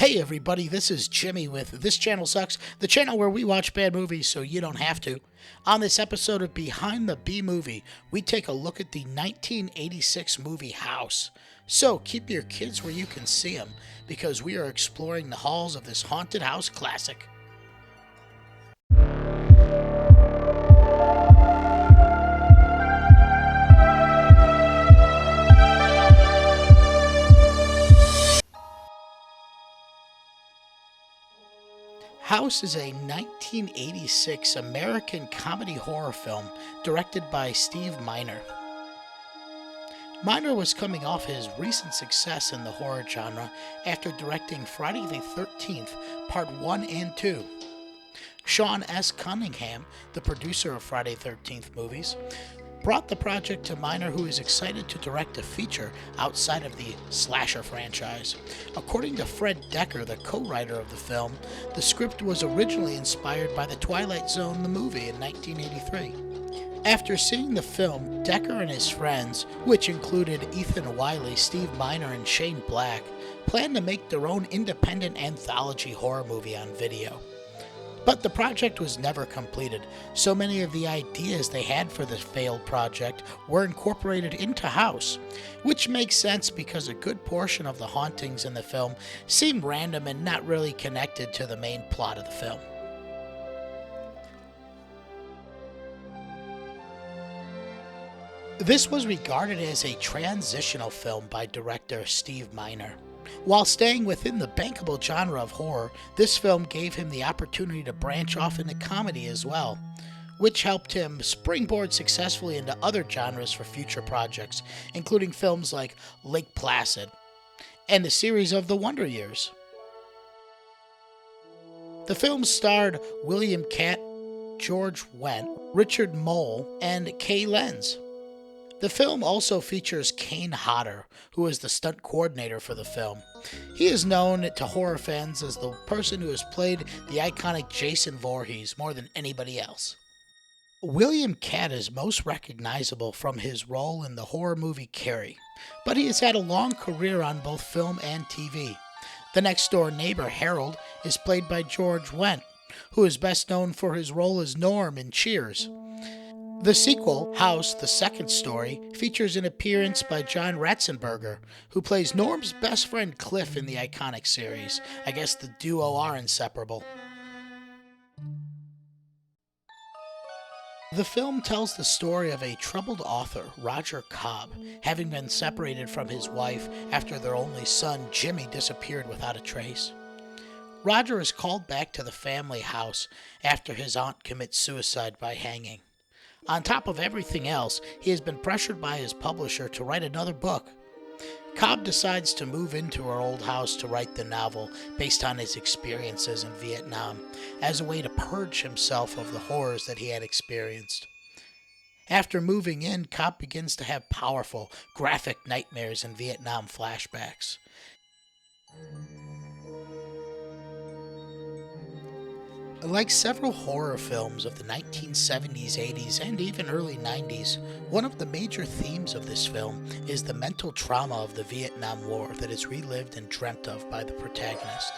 Hey everybody, this is Jimmy with This Channel Sucks, the channel where we watch bad movies so you don't have to. On this episode of Behind the B-Movie, we take a look at the 1986 movie House. So keep your kids where you can see them, because we are exploring the halls of this haunted house classic. House is a 1986 American comedy horror film directed by Steve Miner. Miner was coming off his recent success in the horror genre after directing Friday the 13th, Part 1 and 2. Sean S. Cunningham, the producer of Friday the 13th movies, brought the project to Miner, who is excited to direct a feature outside of the slasher franchise. According to Fred Decker, the co-writer of the film, the script was originally inspired by The Twilight Zone, the movie, in 1983. After seeing the film, Decker and his friends, which included Ethan Wiley, Steve Miner, and Shane Black, planned to make their own independent anthology horror movie on video. But the project was never completed. So many of the ideas they had for this failed project were incorporated into House, which makes sense because a good portion of the hauntings in the film seem random and not really connected to the main plot of the film. This was regarded as a transitional film by director Steve Miner. While staying within the bankable genre of horror, this film gave him the opportunity to branch off into comedy as well, which helped him springboard successfully into other genres for future projects, including films like Lake Placid and the series of The Wonder Years. The film starred William Katt, George Wendt, Richard Mole, and Kay Lenz. The film also features Kane Hodder, who is the stunt coordinator for the film. He is known to horror fans as the person who has played the iconic Jason Voorhees more than anybody else. William Katt is most recognizable from his role in the horror movie Carrie, but he has had a long career on both film and TV. The next-door neighbor, Harold, is played by George Wendt, who is best known for his role as Norm in Cheers. The sequel, House, the second story, features an appearance by John Ratzenberger, who plays Norm's best friend Cliff in the iconic series. I guess the duo are inseparable. The film tells the story of a troubled author, Roger Cobb, having been separated from his wife after their only son, Jimmy, disappeared without a trace. Roger is called back to the family house after his aunt commits suicide by hanging. On top of everything else, he has been pressured by his publisher to write another book. Cobb decides to move into her old house to write the novel based on his experiences in Vietnam, as a way to purge himself of the horrors that he had experienced. After moving in, Cobb begins to have powerful, graphic nightmares and Vietnam flashbacks. Like several horror films of the 1970s, 80s, and even early 90s, one of the major themes of this film is the mental trauma of the Vietnam War that is relived and dreamt of by the protagonist.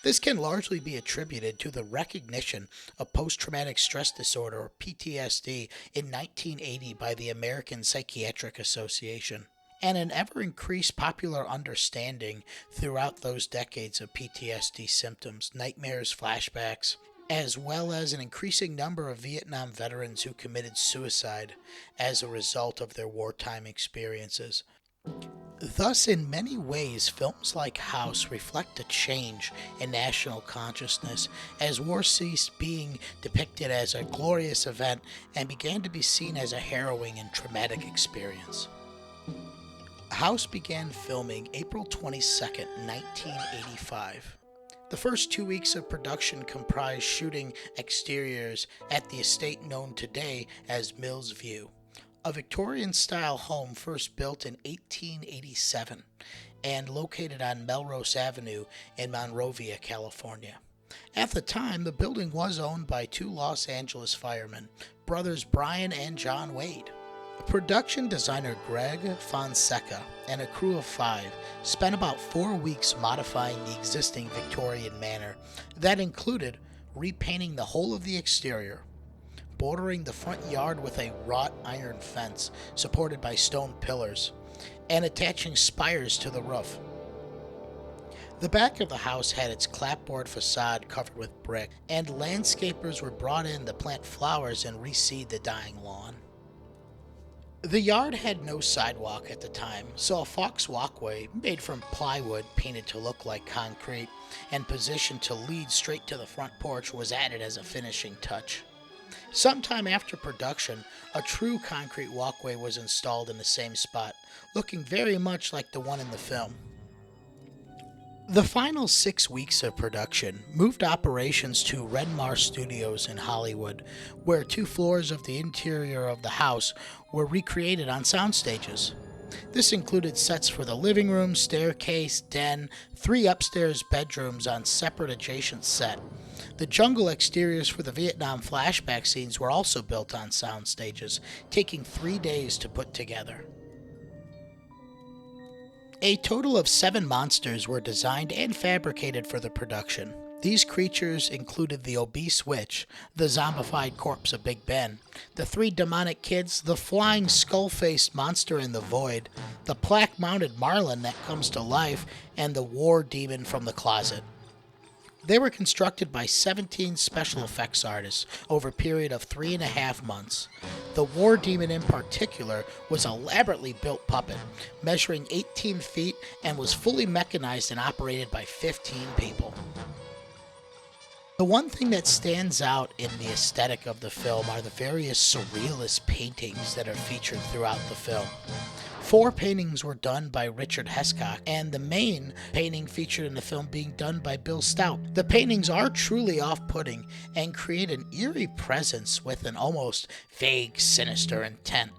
This can largely be attributed to the recognition of post-traumatic stress disorder, or PTSD, in 1980 by the American Psychiatric Association, and an ever-increased popular understanding throughout those decades of PTSD symptoms, nightmares, flashbacks, as well as an increasing number of Vietnam veterans who committed suicide as a result of their wartime experiences. Thus, in many ways, films like House reflect a change in national consciousness as war ceased being depicted as a glorious event and began to be seen as a harrowing and traumatic experience. House began filming April 22, 1985. The first 2 weeks of production comprised shooting exteriors at the estate known today as Mills View, a Victorian-style home first built in 1887 and located on Melrose Avenue in Monrovia, California. At the time, the building was owned by two Los Angeles firemen, brothers Brian and John Wade. Production designer Greg Fonseca and a crew of 5 spent about 4 weeks modifying the existing Victorian manor. That included repainting the whole of the exterior, bordering the front yard with a wrought iron fence supported by stone pillars, and attaching spires to the roof. The back of the house had its clapboard facade covered with brick, and landscapers were brought in to plant flowers and reseed the dying lawn. The yard had no sidewalk at the time, so a fox walkway made from plywood painted to look like concrete and positioned to lead straight to the front porch was added as a finishing touch. Sometime after production, a true concrete walkway was installed in the same spot, looking very much like the one in the film. The final 6 weeks of production moved operations to Renmar Studios in Hollywood, where 2 floors of the interior of the house were recreated on sound stages. This included sets for the living room, staircase, den, 3 upstairs bedrooms on separate adjacent set. The jungle exteriors for the Vietnam flashback scenes were also built on sound stages, taking 3 days to put together. A total of 7 monsters were designed and fabricated for the production. These creatures included the obese witch, the zombified corpse of Big Ben, the 3 demonic kids, the flying skull-faced monster in the void, the plaque-mounted marlin that comes to life, and the war demon from the closet. They were constructed by 17 special effects artists over a period of 3.5 months. The war demon in particular was an elaborately built puppet, measuring 18 feet and was fully mechanized and operated by 15 people. The one thing that stands out in the aesthetic of the film are the various surrealist paintings that are featured throughout the film. 4 paintings were done by Richard Hescock, and the main painting featured in the film being done by Bill Stout. The paintings are truly off-putting and create an eerie presence with an almost vague, sinister intent.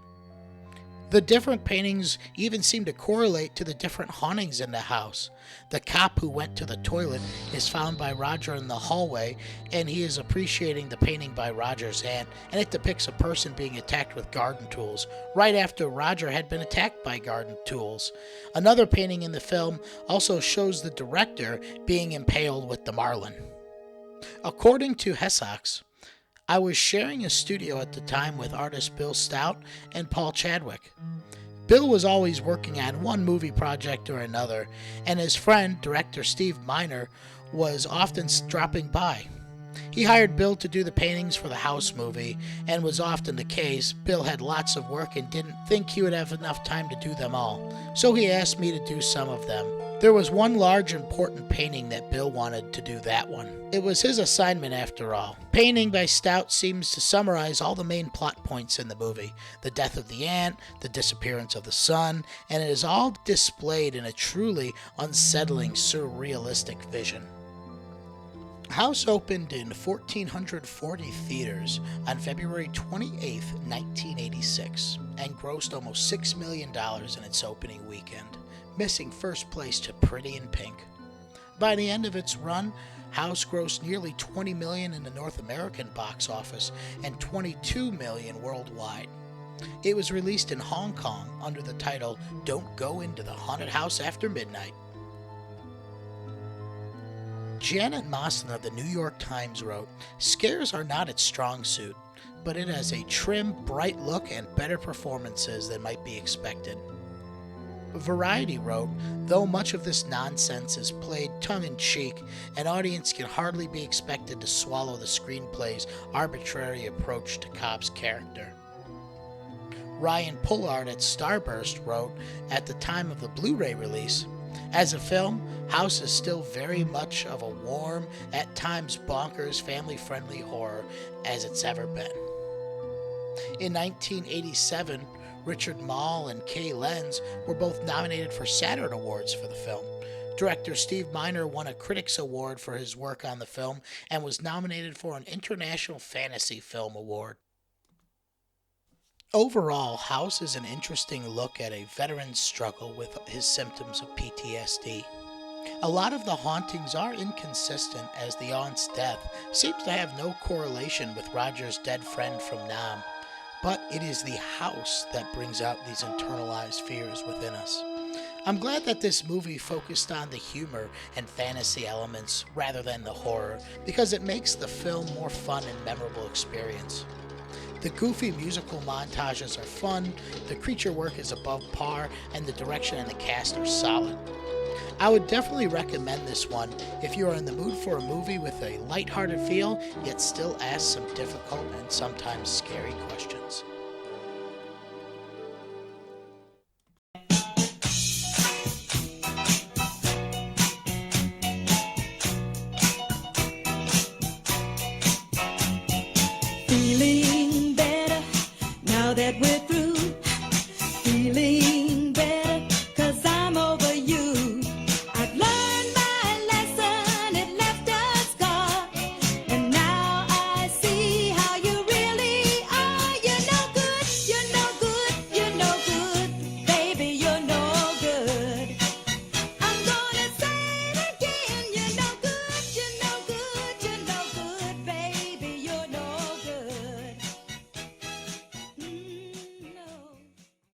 The different paintings even seem to correlate to the different hauntings in the house. The cop who went to the toilet is found by Roger in the hallway, and he is appreciating the painting by Roger's aunt, and it depicts a person being attacked with garden tools, right after Roger had been attacked by garden tools. Another painting in the film also shows the director being impaled with the marlin. According to Hescox, I was sharing a studio at the time with artist Bill Stout and Paul Chadwick. Bill was always working on one movie project or another, and his friend, director Steve Miner, was often dropping by. He hired Bill to do the paintings for the House movie, and was often the case. Bill had lots of work and didn't think he would have enough time to do them all, so he asked me to do some of them. There was one large important painting that Bill wanted to do that one. It was his assignment after all. Painting by Stout seems to summarize all the main plot points in the movie. The death of the aunt, the disappearance of the son, and it is all displayed in a truly unsettling, surrealistic vision. House opened in 1,440 theaters on February 28, 1986, and grossed almost $6 million in its opening weekend, missing first place to Pretty in Pink. By the end of its run, House grossed nearly $20 million in the North American box office and $22 million worldwide. It was released in Hong Kong under the title Don't Go Into the Haunted House After Midnight. Janet Moslin of the New York Times wrote, "Scares are not its strong suit, but it has a trim, bright look and better performances than might be expected." Variety wrote, "Though much of this nonsense is played tongue-in-cheek, an audience can hardly be expected to swallow the screenplay's arbitrary approach to Cobb's character." Ryan Pullard at Starburst wrote, at the time of the Blu-ray release, "As a film, House is still very much of a warm, at times bonkers, family-friendly horror as it's ever been." In 1987, Richard Mall and Kay Lenz were both nominated for Saturn Awards for the film. Director Steve Miner won a Critics Award for his work on the film and was nominated for an International Fantasy Film Award. Overall, House is an interesting look at a veteran's struggle with his symptoms of PTSD. A lot of the hauntings are inconsistent, as the aunt's death seems to have no correlation with Roger's dead friend from Nam. but it is the house that brings out these internalized fears within us. I'm glad that this movie focused on the humor and fantasy elements rather than the horror, because it makes the film more fun and memorable experience. The goofy musical montages are fun, the creature work is above par, and the direction and the cast are solid. I would definitely recommend this one if you are in the mood for a movie with a lighthearted feel, yet still asks some difficult and sometimes scary questions.